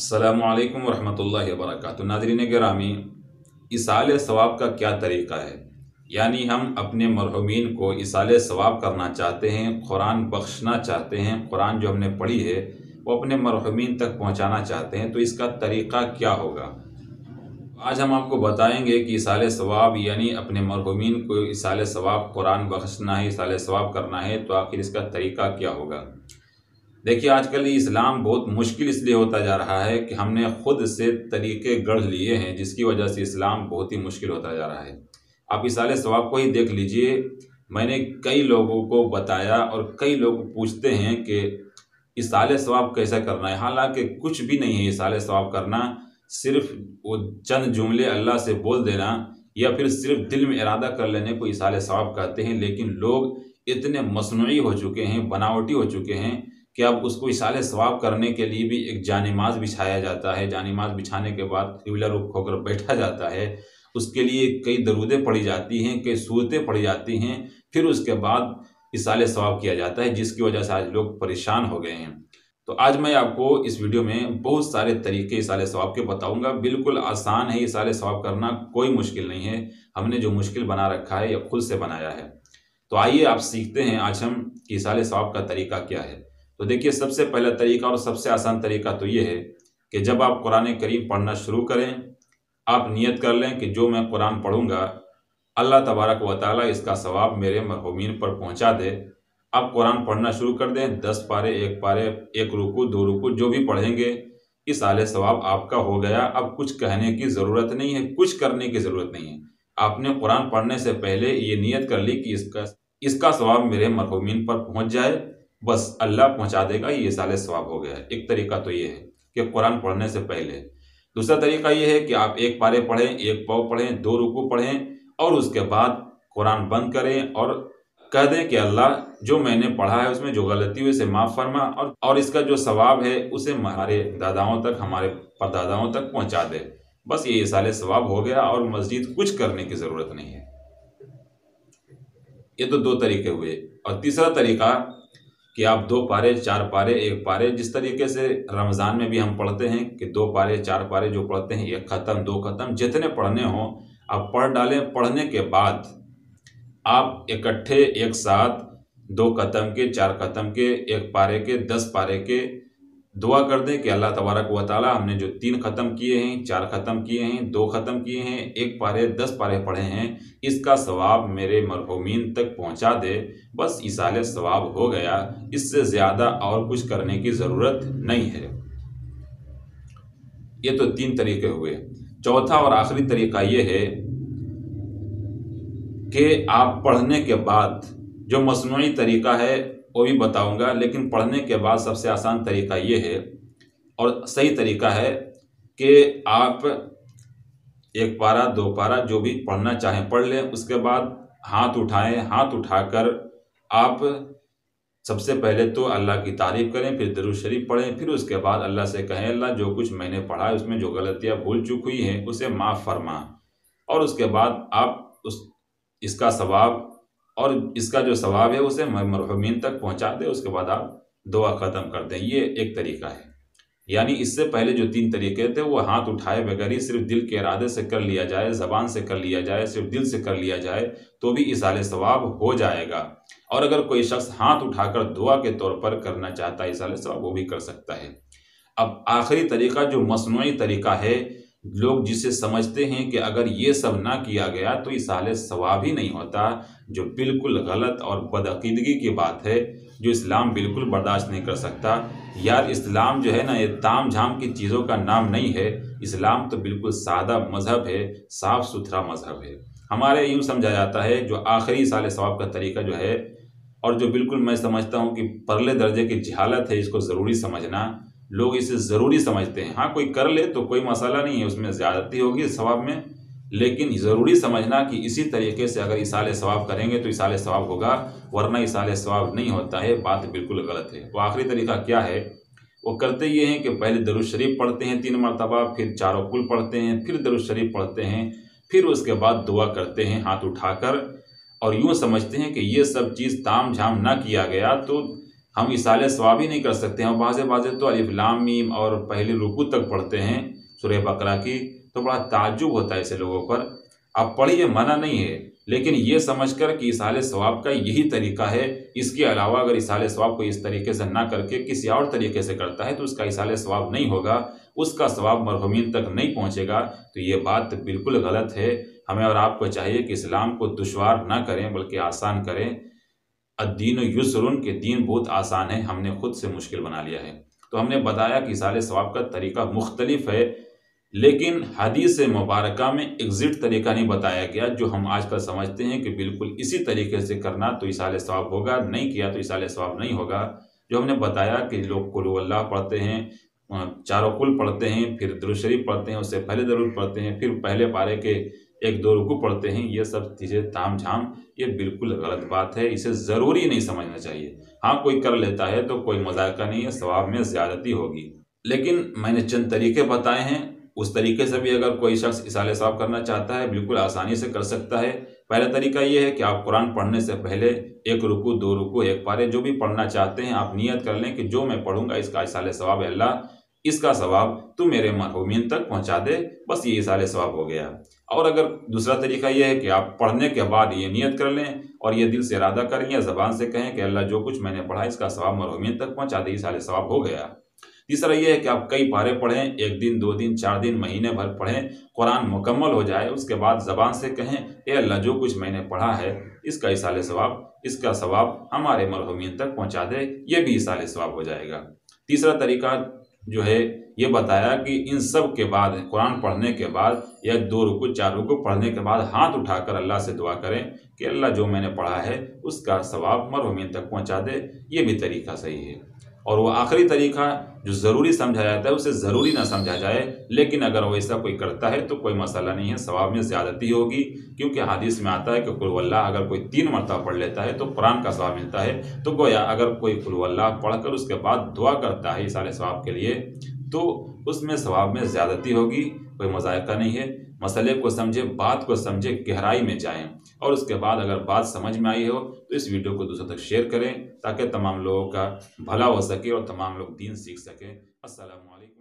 अस्सलामुअलैकुम वरहमतुल्लाहि वबरकातुहू। नाज़रीन गिरामी, इसाले सवाब का क्या तरीका है? यानी हम अपने मरहुमीन को इसाले सवाब करना चाहते हैं, कुरान बख्शना चाहते हैं, कुरान जो हमने पढ़ी है वो अपने मरहुमीन तक पहुंचाना चाहते हैं, तो इसका तरीका क्या होगा? आज हम आपको बताएंगे कि इसाले सवाब यानी अपने मरहुमीन को इसाले सवाब कुरान बख्शना है, इसाले सवाब करना है, तो आखिर इसका तरीका क्या होगा। देखिए, आजकल ये इस्लाम बहुत मुश्किल इसलिए होता जा रहा है कि हमने खुद से तरीके गढ़ लिए हैं, जिसकी वजह से इस्लाम बहुत ही मुश्किल होता जा रहा है। आप इसाले सवाब को ही देख लीजिए। मैंने कई लोगों को बताया और कई लोग पूछते हैं कि इसाले सवाब कैसे करना है। हालांकि कुछ भी नहीं है इसाले सवाब करना, सिर्फ वो चंद जुमले अल्लाह से बोल देना या फिर सिर्फ दिल में इरादा कर लेने को इसाले सवाब कहते हैं। लेकिन लोग इतने मसनूई हो चुके हैं, बनावटी हो चुके हैं कि अब उसको इसाले सवाब करने के लिए भी एक जानिमाज बिछाया जाता है। जानिमाज बिछाने के बाद किबला रुख होकर बैठा जाता है, उसके लिए कई दरूदें पढ़ी जाती हैं, कई सूरतें पढ़ी जाती हैं, फिर उसके बाद इसाले सवाब किया जाता है, जिसकी वजह से आज लोग परेशान हो गए हैं। तो आज मैं आपको इस वीडियो में बहुत सारे तरीके इसाले सवाब के बताऊंगा। बिल्कुल आसान है इसाले सवाब करना, कोई मुश्किल नहीं है। हमने जो मुश्किल बना रखा है या खुद से बनाया है। तो आइए आप सीखते हैं आज हम कि इसाले सवाब का तरीका क्या है। तो देखिए, सबसे पहला तरीका और सबसे आसान तरीका तो ये है कि जब आप कुरान करीम पढ़ना शुरू करें, आप नियत कर लें कि जो मैं कुरान पढ़ूंगा अल्लाह तबारक व तआला इसका सवाब मेरे मरहुमीन पर पहुंचा दे। आप कुरान पढ़ना शुरू कर दें, 10 पारे, 1 पारे, 1 रुकू, 2 रुकू, जो भी पढ़ेंगे इसाले सवाब आपका हो गया। अब कुछ कहने की ज़रूरत नहीं है, कुछ करने की ज़रूरत नहीं है। आपने कुरान पढ़ने से पहले ये नियत कर ली कि इसका सवाब मेरे मरहुमीन पर पहुंच जाए, बस अल्लाह पहुंचा देगा, ये इसाले सवाब हो गया है। एक तरीका तो ये है कि कुरान पढ़ने से पहले। दूसरा तरीका ये है कि आप 1 पारे पढ़ें, 1 पाव पढ़ें, 2 रुकू पढ़ें और उसके बाद कुरान बंद करें और कह दें कि अल्लाह, जो मैंने पढ़ा है उसमें जो गलती हुई उसे माफ़ फरमा और इसका जो सवाब है उसे हमारे दादाओं तक, हमारे परदादाओं तक पहुंचा दे। बस ये इसाले सवाब हो गया और मज़ीद कुछ करने की ज़रूरत नहीं है। ये तो 2 तरीके हुए। और तीसरा तरीका कि आप 2 पारे, 4 पारे, 1 पारे, जिस तरीके से रमज़ान में भी हम पढ़ते हैं कि 2 पारे, 4 पारे जो पढ़ते हैं, 1 ख़त्म, 2 ख़त्म, जितने पढ़ने हों आप पढ़ डालें। पढ़ने के बाद आप इकट्ठे एक साथ 2 ख़त्म के, 4 ख़त्म के, 1 पारे के, 10 पारे के दुआ कर दें कि अल्लाह तबारक व तआला, हमने जो 3 ख़त्म किए हैं, 4 ख़त्म किए हैं, 2 ख़त्म किए हैं, 1 पारे, 10 पारे पढ़े हैं, इसका सवाब मेरे मरहुमीन तक पहुंचा दे। बस इसाले सवाब हो गया, इससे ज़्यादा और कुछ करने की ज़रूरत नहीं है। ये तो 3 तरीके हुए। चौथा और आखिरी तरीका ये है कि आप पढ़ने के बाद, जो मसनूई तरीका है वो भी बताऊंगा, लेकिन पढ़ने के बाद सबसे आसान तरीका ये है और सही तरीका है कि आप 1 पारा, 2 पारा जो भी पढ़ना चाहें पढ़ लें। उसके बाद हाथ उठाएं, हाथ उठाकर आप सबसे पहले तो अल्लाह की तारीफ़ करें, फिर दरूद शरीफ पढ़ें, फिर उसके बाद अल्लाह से कहें, अल्लाह, जो कुछ मैंने पढ़ा है उसमें जो गलतियाँ भूल चूक हुई हैं उसे माफ़ फरमा। और उसके बाद आप इसका सवाब और इसका जो सवाब है उसे मरहुमीन तक पहुंचा दे। उसके बाद आप दुआ ख़त्म कर दें। ये एक तरीका है। यानी इससे पहले जो 3 तरीके थे वो हाथ उठाए बगैर ही सिर्फ दिल के इरादे से कर लिया जाए, ज़बान से कर लिया जाए, सिर्फ दिल से कर लिया जाए तो भी इसाले सवाब हो जाएगा। और अगर कोई शख्स हाथ उठाकर दुआ के तौर पर करना चाहता है इसाले सवाब, वो भी कर सकता है। अब आखिरी तरीका जो मसनूई तरीका है, लोग जिसे समझते हैं कि अगर ये सब ना किया गया तो इसाले सवाब ही नहीं होता, जो बिल्कुल गलत और बदअकीदगी की बात है, जो इस्लाम बिल्कुल बर्दाश्त नहीं कर सकता। यार, इस्लाम जो है ना, ये ताम झाम की चीज़ों का नाम नहीं है। इस्लाम तो बिल्कुल सादा मज़हब है, साफ़ सुथरा मज़हब है। हमारे यूँ समझा जाता है जो आखिरी इसाले सवाब का तरीका जो है, और जो बिल्कुल मैं समझता हूँ कि परले दर्जे की जहालत है, इसको ज़रूरी समझना। लोग इसे ज़रूरी समझते हैं। हाँ, कोई कर ले तो कोई मसला नहीं है, उसमें ज़्यादती होगी सवाब में, लेकिन ज़रूरी समझना कि इसी तरीके से अगर इसाले सवाब करेंगे तो इसाले सवाब होगा, वरना इसाले सवाब नहीं होता है। बात बिल्कुल गलत है। वो आखिरी तरीका क्या है? वो करते ये हैं कि पहले दरूद शरीफ पढ़ते हैं 3 मरतबा, फिर 4 कुल पढ़ते हैं, फिर दरूद शरीफ पढ़ते हैं, फिर उसके बाद दुआ करते हैं हाथ उठाकर, और यूँ समझते हैं कि ये सब चीज़ ताम झाम ना किया गया तो हम इसाले सवाब ही नहीं कर सकते हैं। और बाज़े तो अलिफ लाम मीम और पहली रुकू तक पढ़ते हैं सूरह बकरा की, तो बड़ा ताज्जुब होता है ऐसे लोगों पर। आप पढ़िए, मना नहीं है, लेकिन ये समझकर कि इसाले सवाब का यही तरीका है, इसके अलावा अगर इसाले सवाब को इस तरीके से ना करके किसी और तरीके से करता है तो उसका इसाले सवाब नहीं होगा, उसका सवाब मरहुमीन तक नहीं पहुँचेगा। तो ये बात बिल्कुल गलत है। हमें और आपको चाहिए कि इस्लाम को दुश्वार ना करें बल्कि आसान करें। अद्दीन युस्रुन, के दीन बहुत आसान है, हमने खुद से मुश्किल बना लिया है। तो हमने बताया कि इसाले सवाब का तरीका मुख्तलिफ है, लेकिन हदीस मुबारका में एग्जिट तरीका नहीं बताया गया जो हम आजकल समझते हैं कि बिल्कुल इसी तरीके से करना तो इसाले सवाब होगा, नहीं किया तो इसाले सवाब नहीं होगा। जो हमने बताया कि लोग कुल हुवल्लाह पढ़ते हैं, चारों कुल पढ़ते हैं, फिर दुरूद शरीफ पढ़ते हैं, उससे पहले दरूद पढ़ते हैं, फिर पहले पारे के एक दो रुकू पढ़ते हैं, ये सब चीज़ें ताम झाम, ये बिल्कुल गलत बात है, इसे ज़रूरी नहीं समझना चाहिए। हाँ, कोई कर लेता है तो कोई मजाका नहीं है, सवाब में ज़्यादती होगी। लेकिन मैंने चंद तरीके बताए हैं, उस तरीके से भी अगर कोई शख्स इसाले सवाब करना चाहता है बिल्कुल आसानी से कर सकता है। पहला तरीका ये है कि आप कुरान पढ़ने से पहले एक रुकू, दो रुकू, एक पारे जो भी पढ़ना चाहते हैं आप नियत कर लें कि जो मैं पढ़ूंगा इसका इसाले सवाब है अल्लाह, इसका सवाब तू मेरे मरहूमीन तक पहुंचा दे, बस ये इसाले सवाब हो गया। और अगर दूसरा तरीका यह है कि आप पढ़ने के बाद ये नियत कर लें और ये दिल से इरादा करें या ज़बान से कहें कि अल्लाह जो कुछ मैंने पढ़ा इसका सवाब मरहूमीन तक पहुंचा दे, इसाले सवाब हो गया। तीसरा यह है कि आप कई पारे पढ़ें, एक दिन, दो दिन, 4 दिन, महीने भर पढ़ें, कुरान मुकम्मल हो जाए, उसके बाद ज़बान से कहें ए अल्लाह जो कुछ मैंने पढ़ा है इसका इसाले सवाब, इसका सवाब हमारे मरहूमीन तक पहुंचा दे, ये भी इसाले सवाब हो जाएगा। तीसरा तरीका जो है ये बताया कि इन सब के बाद, कुरान पढ़ने के बाद या 2 रुकू 4 रुकू पढ़ने के बाद हाथ उठाकर अल्लाह से दुआ करें कि अल्लाह जो मैंने पढ़ा है उसका सवाब मरहूमीन तक पहुंचा दे, ये भी तरीका सही है। और वो आखिरी तरीका जो ज़रूरी समझा जाता है उसे ज़रूरी ना समझा जाए, लेकिन अगर वैसा कोई करता है तो कोई मसला नहीं है, सवाब में ज़्यादती होगी, क्योंकि हदीस में आता है कि कुल हुवल्लाह अगर कोई 3 मरतबा पढ़ लेता है तो कुरान का सवाब मिलता है। तो गोया अगर कोई कुल हुवल्लाह पढ़कर उसके बाद दुआ करता है इसाले सवाब के लिए तो उसमें सवाब में ज़्यादती होगी, कोई मजायका नहीं है। मसले को समझे, बात को समझे, गहराई में जाएं, और उसके बाद अगर बात समझ में आई हो तो इस वीडियो को दूसरों तक शेयर करें ताकि तमाम लोगों का भला हो सके और तमाम लोग दीन सीख सकें। अस्सलामु अलैकुम।